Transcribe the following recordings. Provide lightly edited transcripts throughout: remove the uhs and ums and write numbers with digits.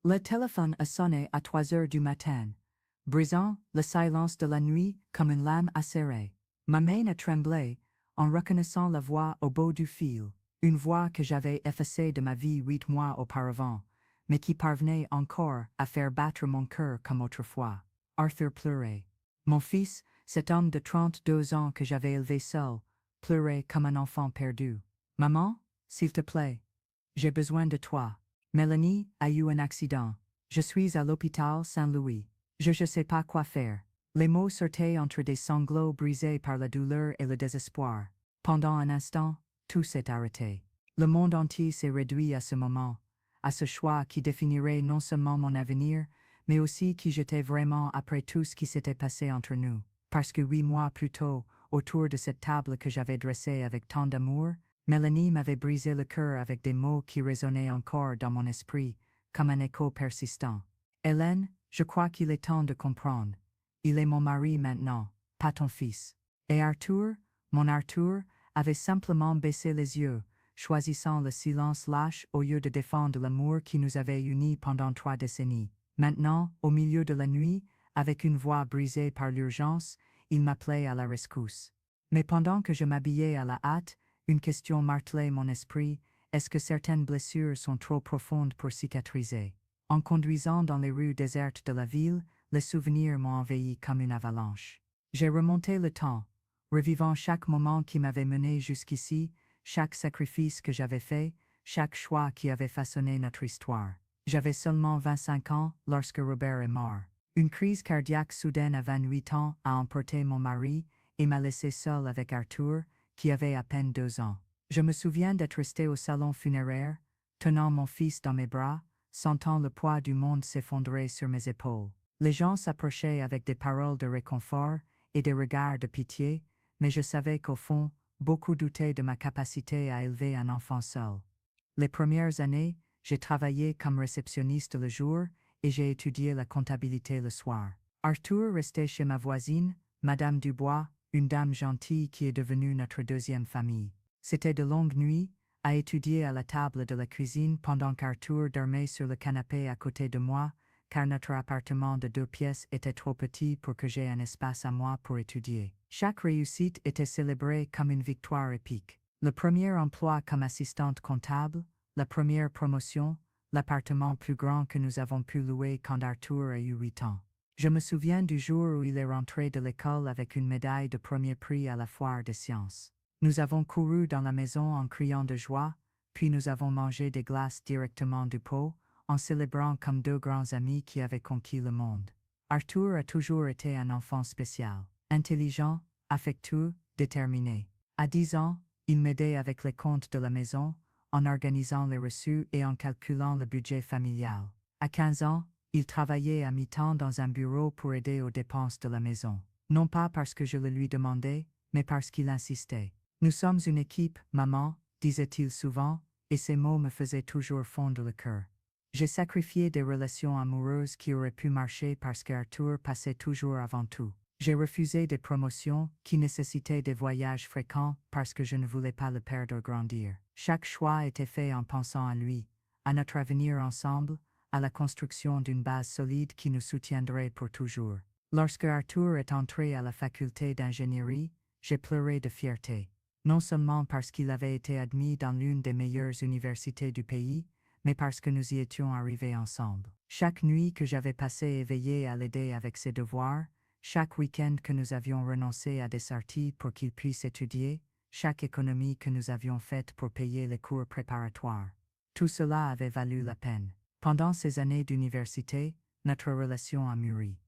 Le téléphone a sonné à 3 heures du matin, brisant le silence de la nuit comme une lame acérée. Ma main a tremblé en reconnaissant la voix au bout du fil, une voix que j'avais effacée de ma vie 8 mois auparavant, mais qui parvenait encore à faire battre mon cœur comme autrefois. Arthur pleurait. Mon fils, cet homme de 32 ans que j'avais élevé seul, pleurait comme un enfant perdu. Maman, s'il te plaît, j'ai besoin de toi. Mélanie a eu un accident. Je suis à l'hôpital Saint-Louis. Je ne sais pas quoi faire. Les mots sortaient entre des sanglots brisés par la douleur et le désespoir. Pendant un instant, tout s'est arrêté. Le monde entier s'est réduit à ce moment, à ce choix qui définirait non seulement mon avenir, mais aussi qui j'étais vraiment après tout ce qui s'était passé entre nous. Parce que 8 mois plus tôt, autour de cette table que j'avais dressée avec tant d'amour, Mélanie m'avait brisé le cœur avec des mots qui résonnaient encore dans mon esprit, comme un écho persistant. Hélène, je crois qu'il est temps de comprendre. Il est mon mari maintenant, pas ton fils. Et Arthur, mon Arthur, avait simplement baissé les yeux, choisissant le silence lâche au lieu de défendre l'amour qui nous avait unis pendant 3 décennies. Maintenant, au milieu de la nuit, avec une voix brisée par l'urgence, il m'appelait à la rescousse. Mais pendant que je m'habillais à la hâte, une question martelait mon esprit: est-ce que certaines blessures sont trop profondes pour cicatriser? En conduisant dans les rues désertes de la ville, les souvenirs m'ont envahi comme une avalanche. J'ai remonté le temps, revivant chaque moment qui m'avait mené jusqu'ici, chaque sacrifice que j'avais fait, chaque choix qui avait façonné notre histoire. J'avais seulement 25 ans lorsque Robert est mort. Une crise cardiaque soudaine à 28 ans a emporté mon mari et m'a laissé seul avec Arthur, qui avait à peine 2 ans. Je me souviens d'être resté au salon funéraire, tenant mon fils dans mes bras, sentant le poids du monde s'effondrer sur mes épaules. Les gens s'approchaient avec des paroles de réconfort et des regards de pitié, mais je savais qu'au fond, beaucoup doutaient de ma capacité à élever un enfant seul. Les premières années, j'ai travaillé comme réceptionniste le jour et j'ai étudié la comptabilité le soir. Arthur restait chez ma voisine, Madame Dubois, une dame gentille qui est devenue notre deuxième famille. C'était de longues nuits, à étudier à la table de la cuisine pendant qu'Arthur dormait sur le canapé à côté de moi, car notre appartement de 2 pièces était trop petit pour que j'aie un espace à moi pour étudier. Chaque réussite était célébrée comme une victoire épique. Le premier emploi comme assistante comptable, la première promotion, l'appartement plus grand que nous avons pu louer quand Arthur a eu 8 ans. Je me souviens du jour où il est rentré de l'école avec une médaille de premier prix à la foire des sciences. Nous avons couru dans la maison en criant de joie, puis nous avons mangé des glaces directement du pot, en célébrant comme 2 grands amis qui avaient conquis le monde. Arthur a toujours été un enfant spécial, intelligent, affectueux, déterminé. À 10 ans, il m'aidait avec les comptes de la maison, en organisant les reçus et en calculant le budget familial. À 15 ans, il travaillait à mi-temps dans un bureau pour aider aux dépenses de la maison. Non pas parce que je le lui demandais, mais parce qu'il insistait. Nous sommes une équipe, maman, disait-il souvent, et ces mots me faisaient toujours fondre le cœur. J'ai sacrifié des relations amoureuses qui auraient pu marcher parce qu'Arthur passait toujours avant tout. J'ai refusé des promotions qui nécessitaient des voyages fréquents parce que je ne voulais pas le perdre grandir. Chaque choix était fait en pensant à lui, à notre avenir ensemble, à la construction d'une base solide qui nous soutiendrait pour toujours. Lorsque Arthur est entré à la faculté d'ingénierie, j'ai pleuré de fierté. Non seulement parce qu'il avait été admis dans l'une des meilleures universités du pays, mais parce que nous y étions arrivés ensemble. Chaque nuit que j'avais passé éveillé à l'aider avec ses devoirs, chaque week-end que nous avions renoncé à des sorties pour qu'il puisse étudier, chaque économie que nous avions faite pour payer les cours préparatoires. Tout cela avait valu la peine. Pendant ces années d'université, notre relation a mûri.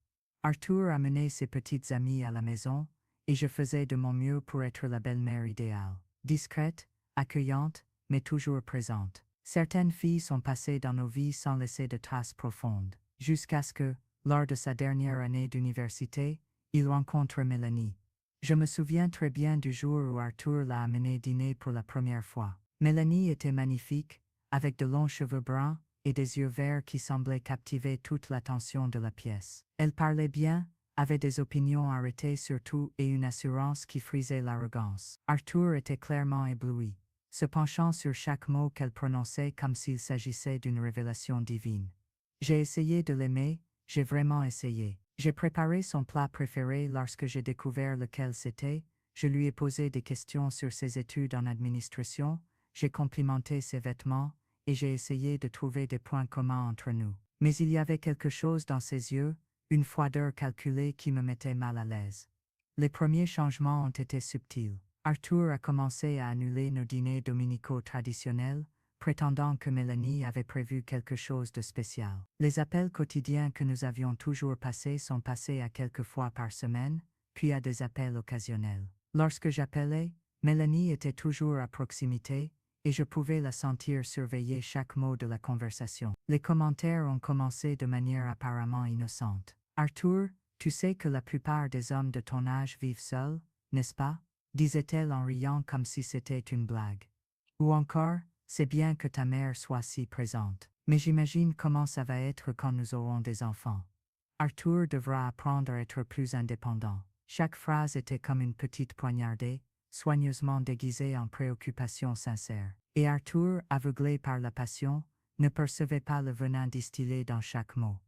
Arthur amenait ses petites amies à la maison, et je faisais de mon mieux pour être la belle-mère idéale. Discrète, accueillante, mais toujours présente. Certaines filles sont passées dans nos vies sans laisser de traces profondes, jusqu'à ce que, lors de sa dernière année d'université, il rencontre Mélanie. Je me souviens très bien du jour où Arthur l'a amenée dîner pour la première fois. Mélanie était magnifique, avec de longs cheveux bruns et des yeux verts qui semblaient captiver toute l'attention de la pièce. Elle parlait bien, avait des opinions arrêtées sur tout et une assurance qui frisait l'arrogance. Arthur était clairement ébloui, se penchant sur chaque mot qu'elle prononçait comme s'il s'agissait d'une révélation divine. J'ai essayé de l'aimer, j'ai vraiment essayé. J'ai préparé son plat préféré lorsque j'ai découvert lequel c'était, je lui ai posé des questions sur ses études en administration, j'ai complimenté ses vêtements, et j'ai essayé de trouver des points communs entre nous. Mais il y avait quelque chose dans ses yeux, une froideur calculée qui me mettait mal à l'aise. Les premiers changements ont été subtils. Arthur a commencé à annuler nos dîners dominicaux traditionnels, prétendant que Mélanie avait prévu quelque chose de spécial. Les appels quotidiens que nous avions toujours passés sont passés à quelques fois par semaine, puis à des appels occasionnels. Lorsque j'appelais, Mélanie était toujours à proximité, et je pouvais la sentir surveiller chaque mot de la conversation. Les commentaires ont commencé de manière apparemment innocente. Arthur, tu sais que la plupart des hommes de ton âge vivent seuls, n'est-ce pas? Disait-elle en riant comme si c'était une blague. Ou encore, c'est bien que ta mère soit si présente. Mais j'imagine comment ça va être quand nous aurons des enfants. Arthur devra apprendre à être plus indépendant. Chaque phrase était comme une petite poignardée, soigneusement déguisée en préoccupation sincère. Et Arthur, aveuglé par la passion, ne percevait pas le venin distillé dans chaque mot.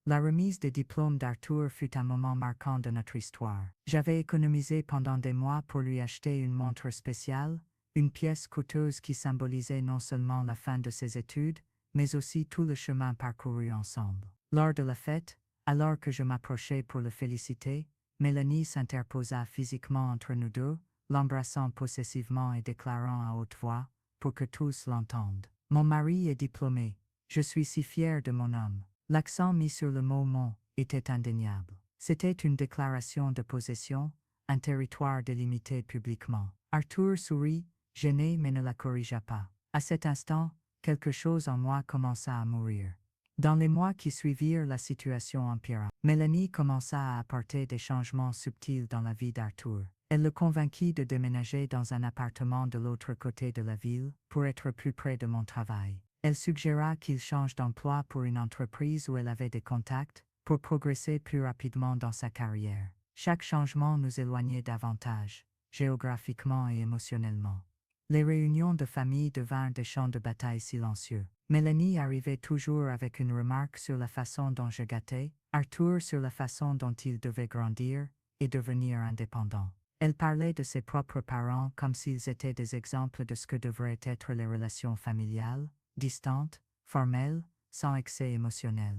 La remise des diplômes d'Arthur fut un moment marquant de notre histoire. J'avais économisé pendant des mois pour lui acheter une montre spéciale, une pièce coûteuse qui symbolisait non seulement la fin de ses études, mais aussi tout le chemin parcouru ensemble. Lors de la fête, alors que je m'approchais pour le féliciter, Mélanie s'interposa physiquement entre nous deux, l'embrassant possessivement et déclarant à haute voix, pour que tous l'entendent. Mon mari est diplômé. Je suis si fière de mon homme. L'accent mis sur le mot « mon » était indéniable. C'était une déclaration de possession, un territoire délimité publiquement. Arthur sourit, gêné mais ne la corrigea pas. À cet instant, quelque chose en moi commença à mourir. Dans les mois qui suivirent, la situation empira. Mélanie commença à apporter des changements subtils dans la vie d'Arthur. Elle le convainquit de déménager dans un appartement de l'autre côté de la ville, pour être plus près de mon travail. Elle suggéra qu'il change d'emploi pour une entreprise où elle avait des contacts, pour progresser plus rapidement dans sa carrière. Chaque changement nous éloignait davantage, géographiquement et émotionnellement. Les réunions de famille devinrent des champs de bataille silencieux. Mélanie arrivait toujours avec une remarque sur la façon dont je gâtais, Arthur sur la façon dont il devait grandir et devenir indépendant. Elle parlait de ses propres parents comme s'ils étaient des exemples de ce que devraient être les relations familiales, distantes, formelles, sans excès émotionnel.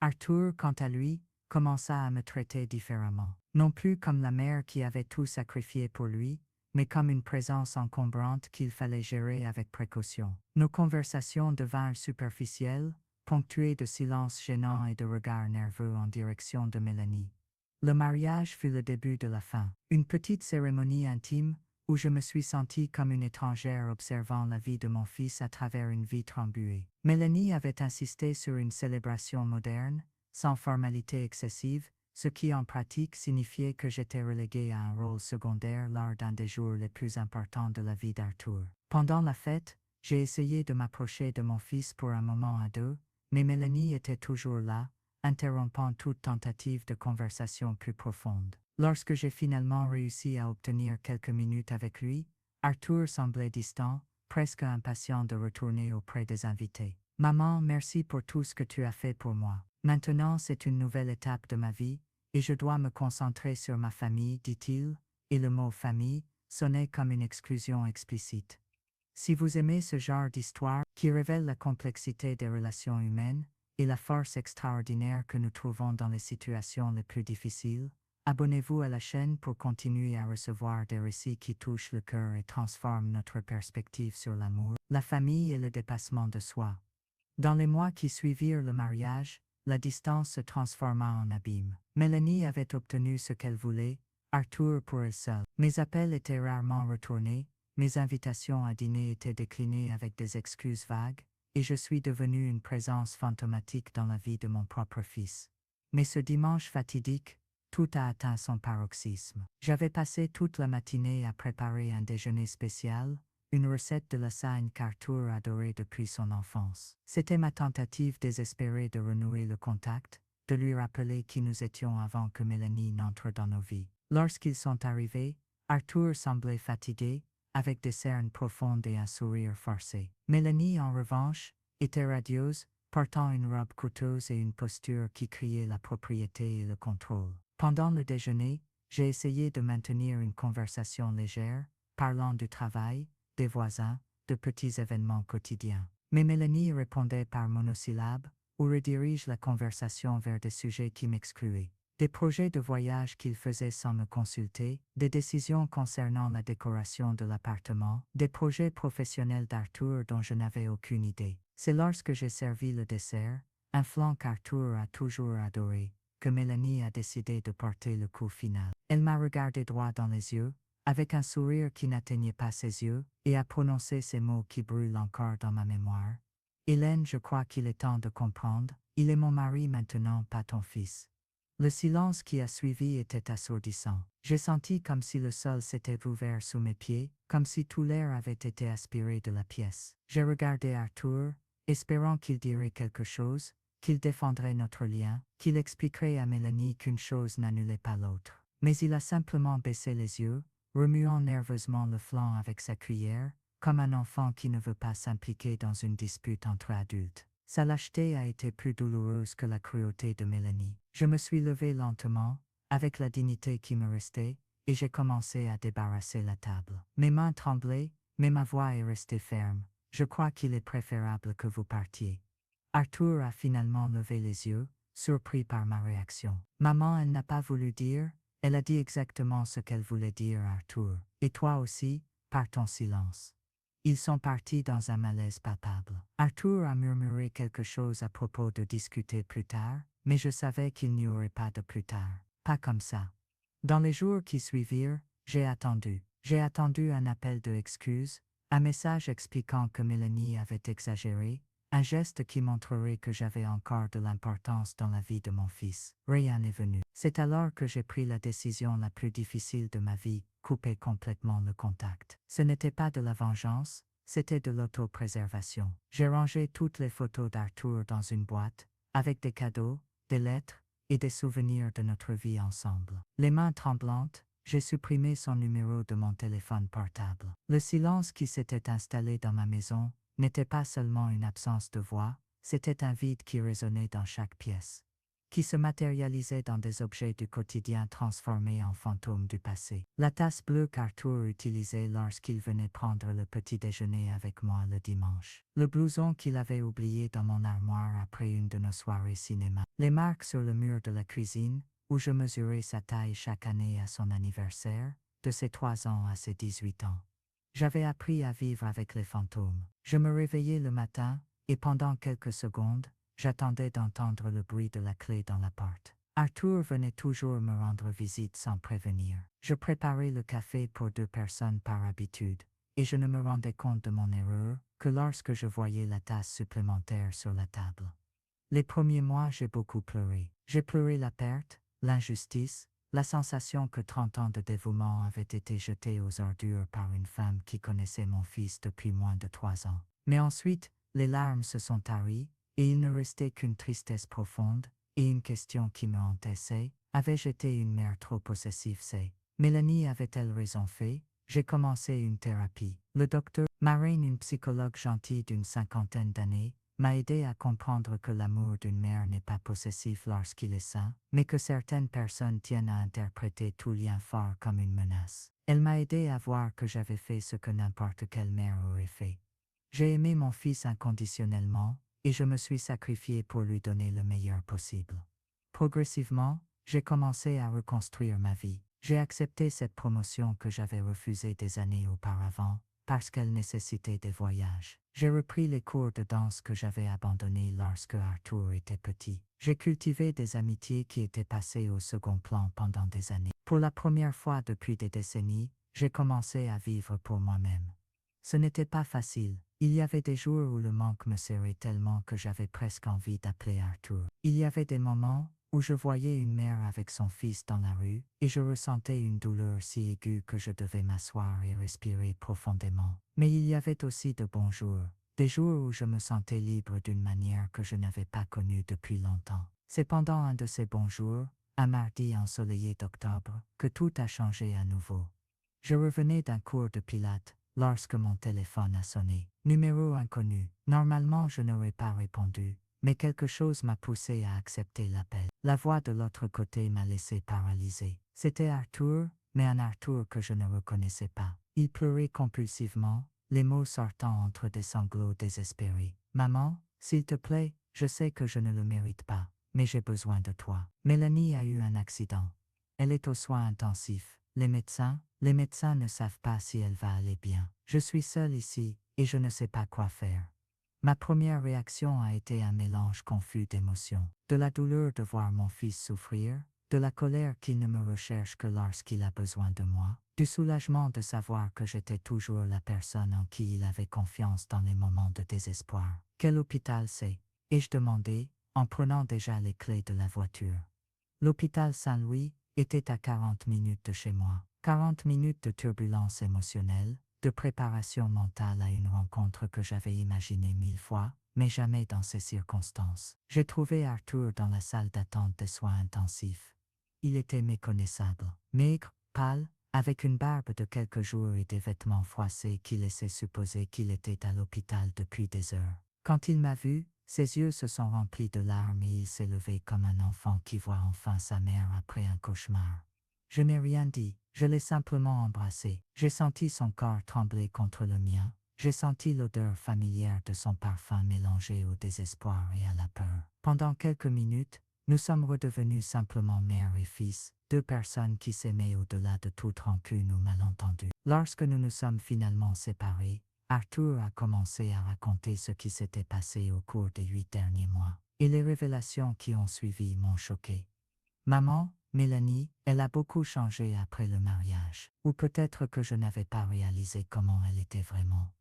Arthur, quant à lui, commença à me traiter différemment. Non plus comme la mère qui avait tout sacrifié pour lui, mais comme une présence encombrante qu'il fallait gérer avec précaution. Nos conversations devinrent superficielles, ponctuées de silences gênants et de regards nerveux en direction de Mélanie. Le mariage fut le début de la fin. Une petite cérémonie intime, où je me suis sentie comme une étrangère observant la vie de mon fils à travers une vitre embuée. Mélanie avait insisté sur une célébration moderne, sans formalité excessive, ce qui en pratique signifiait que j'étais relégué à un rôle secondaire lors d'un des jours les plus importants de la vie d'Arthur. Pendant la fête, j'ai essayé de m'approcher de mon fils pour un moment à deux, mais Mélanie était toujours là, interrompant toute tentative de conversation plus profonde. Lorsque j'ai finalement réussi à obtenir quelques minutes avec lui, Arthur semblait distant, presque impatient de retourner auprès des invités. « Maman, merci pour tout ce que tu as fait pour moi. Maintenant, c'est une nouvelle étape de ma vie, et je dois me concentrer sur ma famille, dit-il, et le mot « famille » sonnait comme une exclusion explicite. Si vous aimez ce genre d'histoire qui révèle la complexité des relations humaines et la force extraordinaire que nous trouvons dans les situations les plus difficiles, abonnez-vous à la chaîne pour continuer à recevoir des récits qui touchent le cœur et transforment notre perspective sur l'amour, la famille et le dépassement de soi. Dans les mois qui suivirent le mariage, la distance se transforma en abîme. Mélanie avait obtenu ce qu'elle voulait, Arthur pour elle seule. Mes appels étaient rarement retournés, mes invitations à dîner étaient déclinées avec des excuses vagues, et je suis devenu une présence fantomatique dans la vie de mon propre fils. Mais ce dimanche fatidique, tout a atteint son paroxysme. J'avais passé toute la matinée à préparer un déjeuner spécial, une recette de lasagne qu'Arthur adorait depuis son enfance. C'était ma tentative désespérée de renouer le contact, de lui rappeler qui nous étions avant que Mélanie n'entre dans nos vies. Lorsqu'ils sont arrivés, Arthur semblait fatigué, avec des cernes profondes et un sourire forcé. Mélanie, en revanche, était radieuse, portant une robe coûteuse et une posture qui criait la propriété et le contrôle. Pendant le déjeuner, j'ai essayé de maintenir une conversation légère, parlant du travail, des voisins, de petits événements quotidiens. Mais Mélanie répondait par monosyllabes, ou redirige la conversation vers des sujets qui m'excluaient. Des projets de voyage qu'il faisait sans me consulter, des décisions concernant la décoration de l'appartement, des projets professionnels d'Arthur dont je n'avais aucune idée. C'est lorsque j'ai servi le dessert, un flan qu'Arthur a toujours adoré, que Mélanie a décidé de porter le coup final. Elle m'a regardé droit dans les yeux, avec un sourire qui n'atteignait pas ses yeux, et a prononcé ces mots qui brûlent encore dans ma mémoire. Hélène, je crois qu'il est temps de comprendre, il est mon mari maintenant, pas ton fils. Le silence qui a suivi était assourdissant. J'ai senti comme si le sol s'était ouvert sous mes pieds, comme si tout l'air avait été aspiré de la pièce. J'ai regardé Arthur, espérant qu'il dirait quelque chose, qu'il défendrait notre lien, qu'il expliquerait à Mélanie qu'une chose n'annulait pas l'autre. Mais il a simplement baissé les yeux, remuant nerveusement le flanc avec sa cuillère, comme un enfant qui ne veut pas s'impliquer dans une dispute entre adultes. Sa lâcheté a été plus douloureuse que la cruauté de Mélanie. Je me suis levé lentement, avec la dignité qui me restait, et j'ai commencé à débarrasser la table. Mes mains tremblaient, mais ma voix est restée ferme. Je crois qu'il est préférable que vous partiez. Arthur a finalement levé les yeux, surpris par ma réaction. Maman, elle n'a pas voulu dire, elle a dit exactement ce qu'elle voulait dire, Arthur. Et toi aussi, par ton silence. Ils sont partis dans un malaise palpable. Arthur a murmuré quelque chose à propos de discuter plus tard, mais je savais qu'il n'y aurait pas de plus tard. Pas comme ça. Dans les jours qui suivirent, j'ai attendu. J'ai attendu un appel de excuse, un message expliquant que Mélanie avait exagéré, un geste qui montrerait que j'avais encore de l'importance dans la vie de mon fils. Rien n'est venu. C'est alors que j'ai pris la décision la plus difficile de ma vie, couper complètement le contact. Ce n'était pas de la vengeance, c'était de l'autopréservation. J'ai rangé toutes les photos d'Arthur dans une boîte, avec des cadeaux, des lettres et des souvenirs de notre vie ensemble. Les mains tremblantes, j'ai supprimé son numéro de mon téléphone portable. Le silence qui s'était installé dans ma maison n'était pas seulement une absence de voix, c'était un vide qui résonnait dans chaque pièce, qui se matérialisait dans des objets du quotidien transformés en fantômes du passé. La tasse bleue qu'Arthur utilisait lorsqu'il venait prendre le petit déjeuner avec moi le dimanche. Le blouson qu'il avait oublié dans mon armoire après une de nos soirées cinéma. Les marques sur le mur de la cuisine, où je mesurais sa taille chaque année à son anniversaire, de ses 3 ans à ses 18 ans. J'avais appris à vivre avec les fantômes. Je me réveillais le matin, et pendant quelques secondes, j'attendais d'entendre le bruit de la clé dans la porte. Arthur venait toujours me rendre visite sans prévenir. Je préparais le café pour 2 personnes par habitude, et je ne me rendais compte de mon erreur que lorsque je voyais la tasse supplémentaire sur la table. Les premiers mois, j'ai beaucoup pleuré. J'ai pleuré la perte, l'injustice, la sensation que 30 ans de dévouement avaient été jetés aux ordures par une femme qui connaissait mon fils depuis moins de 3 ans. Mais ensuite, les larmes se sont taries, et il ne restait qu'une tristesse profonde, et une question qui me hantait, c'est, avais-je été une mère trop possessive, c'est, Mélanie avait-elle raison fait? J'ai commencé une thérapie. Le docteur Marine, une psychologue gentille d'une 50aine d'années, m'a aidé à comprendre que l'amour d'une mère n'est pas possessif lorsqu'il est sain, mais que certaines personnes tiennent à interpréter tout lien fort comme une menace. Elle m'a aidé à voir que j'avais fait ce que n'importe quelle mère aurait fait. J'ai aimé mon fils inconditionnellement, et je me suis sacrifié pour lui donner le meilleur possible. Progressivement, j'ai commencé à reconstruire ma vie. J'ai accepté cette promotion que j'avais refusée des années auparavant, parce qu'elle nécessitait des voyages. J'ai repris les cours de danse que j'avais abandonnés lorsque Arthur était petit. J'ai cultivé des amitiés qui étaient passées au second plan pendant des années. Pour la première fois depuis des décennies, j'ai commencé à vivre pour moi-même. Ce n'était pas facile. Il y avait des jours où le manque me serrait tellement que j'avais presque envie d'appeler Arthur. Il y avait des moments où je voyais une mère avec son fils dans la rue, et je ressentais une douleur si aiguë que je devais m'asseoir et respirer profondément. Mais il y avait aussi de bons jours, des jours où je me sentais libre d'une manière que je n'avais pas connue depuis longtemps. C'est pendant un de ces bons jours, un mardi ensoleillé d'octobre, que tout a changé à nouveau. Je revenais d'un cours de pilates, lorsque mon téléphone a sonné. Numéro inconnu. Normalement, je n'aurais pas répondu, mais quelque chose m'a poussé à accepter l'appel. La voix de l'autre côté m'a laissé paralysé. C'était Arthur, mais un Arthur que je ne reconnaissais pas. Il pleurait compulsivement, les mots sortant entre des sanglots désespérés. « Maman, s'il te plaît, je sais que je ne le mérite pas, mais j'ai besoin de toi. Mélanie a eu un accident. Elle est aux soins intensifs. Les médecins ne savent pas si elle va aller bien. Je suis seule ici, et je ne sais pas quoi faire. » Ma première réaction a été un mélange confus d'émotions. De la douleur de voir mon fils souffrir, de la colère qu'il ne me recherche que lorsqu'il a besoin de moi, du soulagement de savoir que j'étais toujours la personne en qui il avait confiance dans les moments de désespoir. « Quel hôpital c'est ?» ai-je demandé, en prenant déjà les clés de la voiture. L'hôpital Saint-Louis était à 40 minutes de chez moi. 40 minutes de turbulence émotionnelle, de préparation mentale à une rencontre que j'avais imaginée 1000 fois, mais jamais dans ces circonstances. J'ai trouvé Arthur dans la salle d'attente des soins intensifs. Il était méconnaissable, maigre, pâle, avec une barbe de quelques jours et des vêtements froissés qui laissaient supposer qu'il était à l'hôpital depuis des heures. Quand il m'a vu, ses yeux se sont remplis de larmes et il s'est levé comme un enfant qui voit enfin sa mère après un cauchemar. Je n'ai rien dit, je l'ai simplement embrassé. J'ai senti son corps trembler contre le mien. J'ai senti l'odeur familière de son parfum mélangée au désespoir et à la peur. Pendant quelques minutes, nous sommes redevenus simplement mère et fils, deux personnes qui s'aimaient au-delà de toute rancune ou malentendu. Lorsque nous nous sommes finalement séparés, Arthur a commencé à raconter ce qui s'était passé au cours des 8 derniers mois. Et les révélations qui ont suivi m'ont choqué. Maman, Mélanie, elle a beaucoup changé après le mariage. Ou peut-être que je n'avais pas réalisé comment elle était vraiment.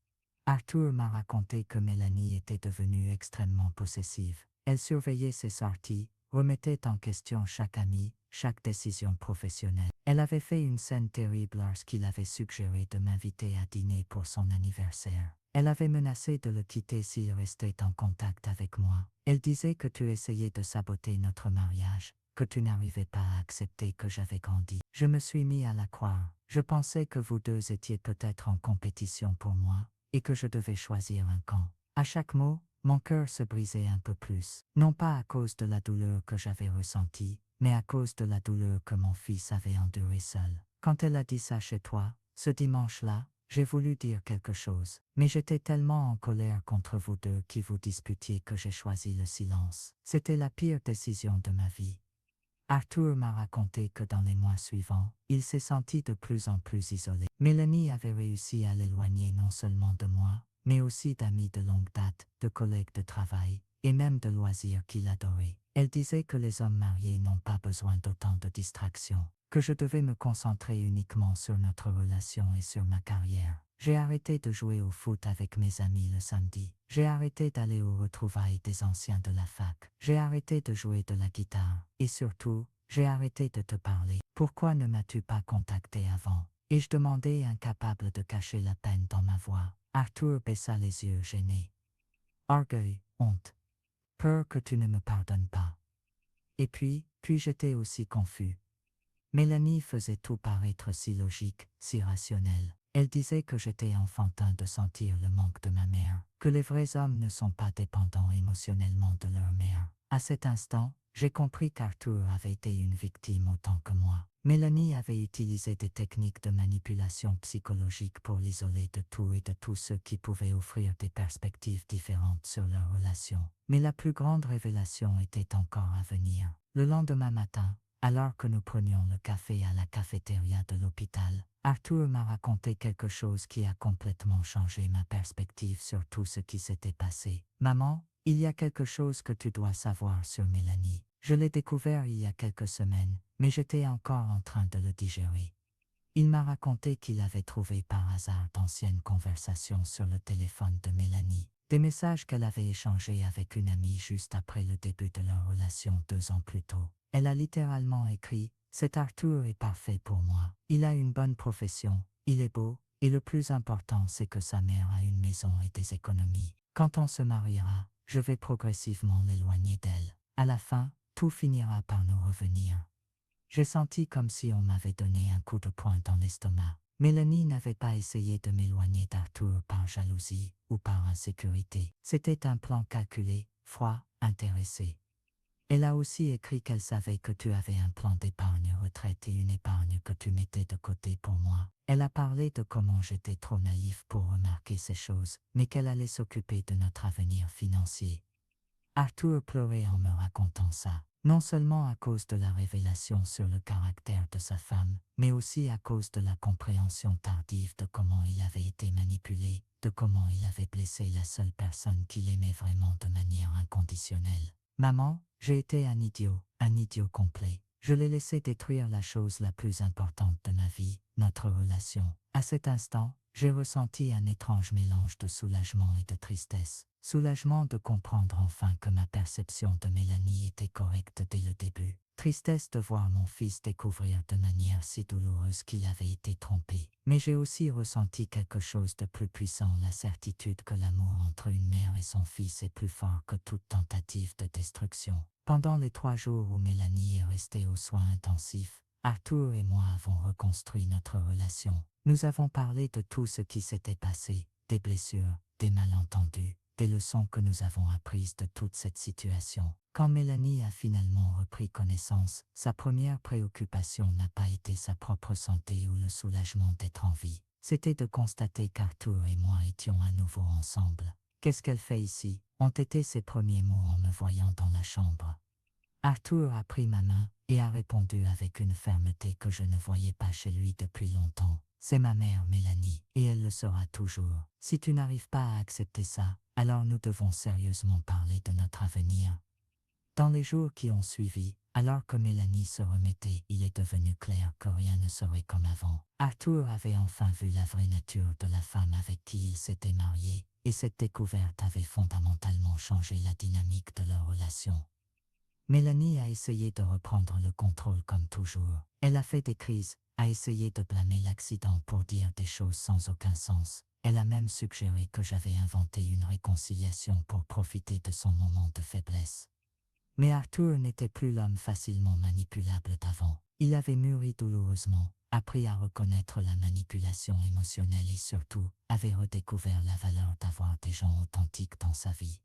Arthur m'a raconté que Mélanie était devenue extrêmement possessive. Elle surveillait ses sorties, remettait en question chaque ami, chaque décision professionnelle. Elle avait fait une scène terrible lorsqu'il avait suggéré de m'inviter à dîner pour son anniversaire. Elle avait menacé de le quitter s'il restait en contact avec moi. Elle disait que tu essayais de saboter notre mariage, que tu n'arrivais pas à accepter que j'avais grandi. Je me suis mis à la croire. Je pensais que vous deux étiez peut-être en compétition pour moi, et que je devais choisir un camp. À chaque mot, mon cœur se brisait un peu plus, non pas à cause de la douleur que j'avais ressentie, mais à cause de la douleur que mon fils avait endurée seul. Quand elle a dit ça chez toi, ce dimanche-là, j'ai voulu dire quelque chose, mais j'étais tellement en colère contre vous deux qui vous disputiez que j'ai choisi le silence. C'était la pire décision de ma vie. Arthur m'a raconté que dans les mois suivants, il s'est senti de plus en plus isolé. Mélanie avait réussi à l'éloigner non seulement de moi, mais aussi d'amis de longue date, de collègues de travail, et même de loisirs qu'il adorait. Elle disait que les hommes mariés n'ont pas besoin d'autant de distractions, que je devais me concentrer uniquement sur notre relation et sur ma carrière. J'ai arrêté de jouer au foot avec mes amis le samedi. J'ai arrêté d'aller aux retrouvailles des anciens de la fac. J'ai arrêté de jouer de la guitare. Et surtout, j'ai arrêté de te parler. Pourquoi ne m'as-tu pas contacté avant? Ai-je demandé, incapable de cacher la peine dans ma voix. Arthur baissa les yeux gênés. Orgueil, honte, peur que tu ne me pardonnes pas. Et puis j'étais aussi confus. Mélanie faisait tout paraître si logique, si rationnel. Elle disait que j'étais enfantin de sentir le manque de ma mère, que les vrais hommes ne sont pas dépendants émotionnellement de leur mère. À cet instant, j'ai compris qu'Arthur avait été une victime autant que moi. Mélanie avait utilisé des techniques de manipulation psychologique pour l'isoler de tout et de tous ceux qui pouvaient offrir des perspectives différentes sur leur relation. Mais la plus grande révélation était encore à venir. Le lendemain matin, alors que nous prenions le café à la cafétéria de l'hôpital, Arthur m'a raconté quelque chose qui a complètement changé ma perspective sur tout ce qui s'était passé. Maman, il y a quelque chose que tu dois savoir sur Mélanie. Je l'ai découvert il y a quelques semaines, mais j'étais encore en train de le digérer. Il m'a raconté qu'il avait trouvé par hasard d'anciennes conversations sur le téléphone de Mélanie, des messages qu'elle avait échangés avec une amie juste après le début de leur relation 2 ans plus tôt. Elle a littéralement écrit « Cet Arthur est parfait pour moi. Il a une bonne profession, il est beau, et le plus important c'est que sa mère a une maison et des économies. Quand on se mariera, je vais progressivement l'éloigner d'elle. À la fin, tout finira par nous revenir. » J'ai senti comme si on m'avait donné un coup de poing dans l'estomac. Mélanie n'avait pas essayé de m'éloigner d'Arthur par jalousie ou par insécurité. C'était un plan calculé, froid, intéressé. Elle a aussi écrit qu'elle savait que tu avais un plan d'épargne retraite et une épargne que tu mettais de côté pour moi. Elle a parlé de comment j'étais trop naïf pour remarquer ces choses, mais qu'elle allait s'occuper de notre avenir financier. Arthur pleurait en me racontant ça, non seulement à cause de la révélation sur le caractère de sa femme, mais aussi à cause de la compréhension tardive de comment il avait été manipulé, de comment il avait blessé la seule personne qu'il aimait vraiment de manière inconditionnelle. Maman, j'ai été un idiot complet. Je l'ai laissé détruire la chose la plus importante de ma vie, notre relation. À cet instant, j'ai ressenti un étrange mélange de soulagement et de tristesse. Soulagement de comprendre enfin que ma perception de Mélanie était correcte dès le début. Tristesse de voir mon fils découvrir de manière si douloureuse qu'il avait été trompé. Mais j'ai aussi ressenti quelque chose de plus puissant, la certitude que l'amour entre une mère et son fils est plus fort que toute tentative de destruction. Pendant les 3 jours où Mélanie est restée aux soins intensifs, Arthur et moi avons reconstruit notre relation. Nous avons parlé de tout ce qui s'était passé, des blessures, des malentendus, des leçons que nous avons apprises de toute cette situation. Quand Mélanie a finalement repris connaissance, sa première préoccupation n'a pas été sa propre santé ou le soulagement d'être en vie. C'était de constater qu'Arthur et moi étions à nouveau ensemble. « Qu'est-ce qu'elle fait ici ?» ont été ses premiers mots en me voyant dans la chambre. Arthur a pris ma main et a répondu avec une fermeté que je ne voyais pas chez lui depuis longtemps. « C'est ma mère, Mélanie, et elle le sera toujours. Si tu n'arrives pas à accepter ça, alors nous devons sérieusement parler de notre avenir. » Dans les jours qui ont suivi, alors que Mélanie se remettait, il est devenu clair que rien ne serait comme avant. Arthur avait enfin vu la vraie nature de la femme avec qui il s'était marié, et cette découverte avait fondamentalement changé la dynamique de leur relation. Mélanie a essayé de reprendre le contrôle comme toujours. Elle a fait des crises, a essayé de blâmer l'accident pour dire des choses sans aucun sens. Elle a même suggéré que j'avais inventé une réconciliation pour profiter de son moment de faiblesse. Mais Arthur n'était plus l'homme facilement manipulable d'avant. Il avait mûri douloureusement, appris à reconnaître la manipulation émotionnelle et surtout, avait redécouvert la valeur d'avoir des gens authentiques dans sa vie.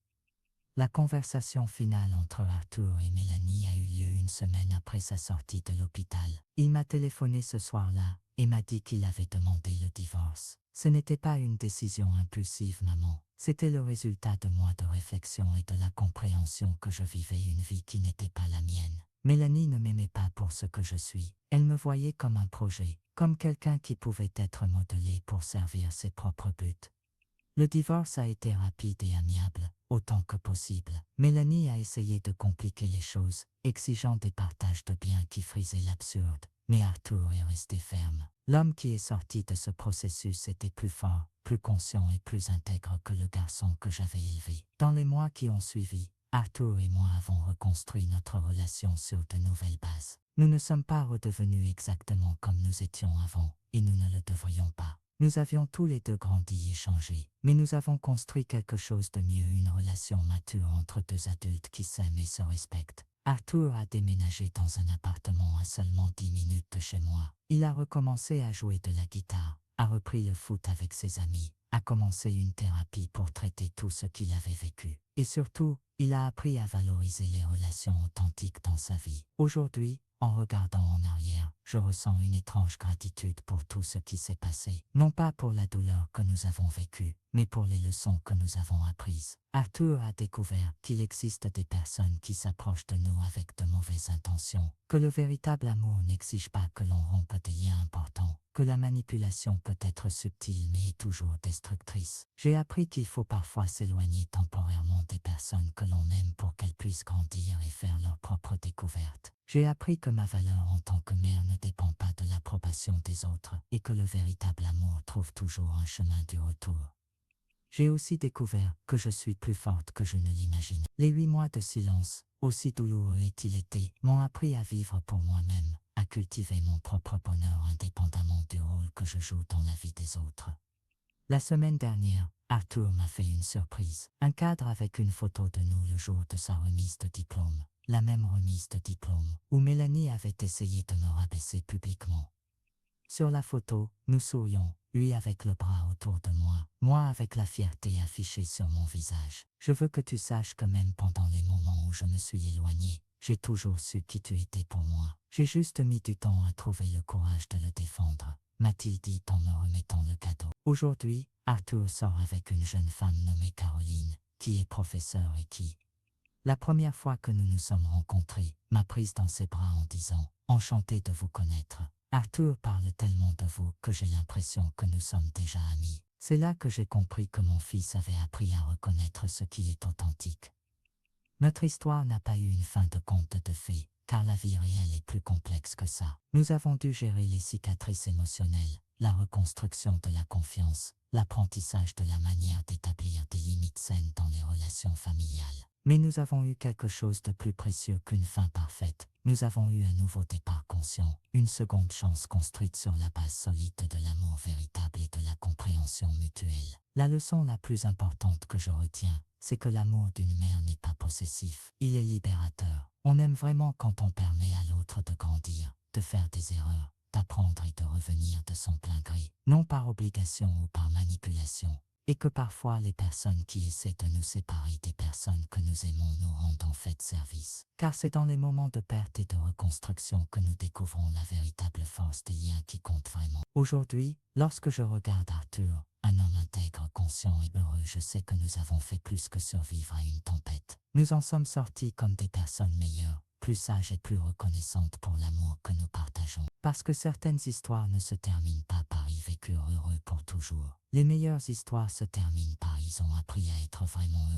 La conversation finale entre Arthur et Mélanie a eu lieu une semaine après sa sortie de l'hôpital. Il m'a téléphoné ce soir-là et m'a dit qu'il avait demandé le divorce. Ce n'était pas une décision impulsive, maman. C'était le résultat de mois de réflexion et de la compréhension que je vivais une vie qui n'était pas la mienne. Mélanie ne m'aimait pas pour ce que je suis. Elle me voyait comme un projet, comme quelqu'un qui pouvait être modelé pour servir ses propres buts. Le divorce a été rapide et amiable, autant que possible. Mélanie a essayé de compliquer les choses, exigeant des partages de biens qui frisaient l'absurde, mais Arthur est resté ferme. L'homme qui est sorti de ce processus était plus fort, plus conscient et plus intègre que le garçon que j'avais élevé. Dans les mois qui ont suivi, Arthur et moi avons reconstruit notre relation sur de nouvelles bases. Nous ne sommes pas redevenus exactement comme nous étions avant, et nous ne le devrions pas. Nous avions tous les deux grandi et changé, mais nous avons construit quelque chose de mieux, une relation mature entre deux adultes qui s'aiment et se respectent. Arthur a déménagé dans un appartement à seulement 10 minutes de chez moi. Il a recommencé à jouer de la guitare, a repris le foot avec ses amis, a commencé une thérapie pour traiter tout ce qu'il avait vécu. Et surtout, il a appris à valoriser les relations authentiques dans sa vie. Aujourd'hui, en regardant en arrière, je ressens une étrange gratitude pour tout ce qui s'est passé. Non pas pour la douleur que nous avons vécue, mais pour les leçons que nous avons apprises. Arthur a découvert qu'il existe des personnes qui s'approchent de nous avec de mauvaises intentions, que le véritable amour n'exige pas que l'on rompe des liens importants, que la manipulation peut être subtile mais est toujours destructrice. J'ai appris qu'il faut parfois s'éloigner temporairement des personnes que l'on aime pour qu'elles puissent grandir et faire leurs propres découvertes. J'ai appris que ma valeur en tant que mère ne dépend pas de l'approbation des autres et que le véritable amour trouve toujours un chemin du retour. J'ai aussi découvert que je suis plus forte que je ne l'imaginais. Les 8 mois de silence, aussi douloureux aient-ils été, m'ont appris à vivre pour moi-même, à cultiver mon propre bonheur indépendamment du rôle que je joue dans la vie des autres. La semaine dernière, Arthur m'a fait une surprise. Un cadre avec une photo de nous le jour de sa remise de diplôme. La même remise de diplôme où Mélanie avait essayé de me rabaisser publiquement. Sur la photo, nous sourions, lui avec le bras autour de moi avec la fierté affichée sur mon visage. Je veux que tu saches que même pendant les moments où je me suis éloigné, j'ai toujours su qui tu étais pour moi. J'ai juste mis du temps à trouver le courage de le défendre, m'a-t-il dit en me remettant le cadeau. Aujourd'hui, Arthur sort avec une jeune femme nommée Caroline, qui est professeure et qui, la première fois que nous nous sommes rencontrés, m'a prise dans ses bras en disant « Enchanté de vous connaître ». Arthur parle tellement de vous que j'ai l'impression que nous sommes déjà amis. C'est là que j'ai compris que mon fils avait appris à reconnaître ce qui est authentique. Notre histoire n'a pas eu une fin de conte de fées, car la vie réelle est plus complexe que ça. Nous avons dû gérer les cicatrices émotionnelles, la reconstruction de la confiance, l'apprentissage de la manière d'établir des limites saines dans les relations familiales. Mais nous avons eu quelque chose de plus précieux qu'une fin parfaite. Nous avons eu un nouveau départ conscient, une seconde chance construite sur la base solide de l'amour véritable et de la compréhension mutuelle. La leçon la plus importante que je retiens, c'est que l'amour d'une mère n'est pas possessif, il est libérateur. On aime vraiment quand on permet à l'autre de grandir, de faire des erreurs, d'apprendre et de revenir de son plein gré, non par obligation ou par manipulation, et que parfois les personnes qui essaient de nous séparer des personnes que nous aimons nous rendent en fait service. Car c'est dans les moments de perte et de reconstruction que nous découvrons la véritable force des liens qui comptent vraiment. Aujourd'hui, lorsque je regarde Arthur, un homme intègre, conscient et heureux, je sais que nous avons fait plus que survivre à une tempête. Nous en sommes sortis comme des personnes meilleures, plus sages et plus reconnaissantes pour l'amour que nous partageons. Parce que certaines histoires ne se terminent pas par y vécurent heureux pour toujours. Les meilleures histoires se terminent par ils ont appris à être vraiment heureux.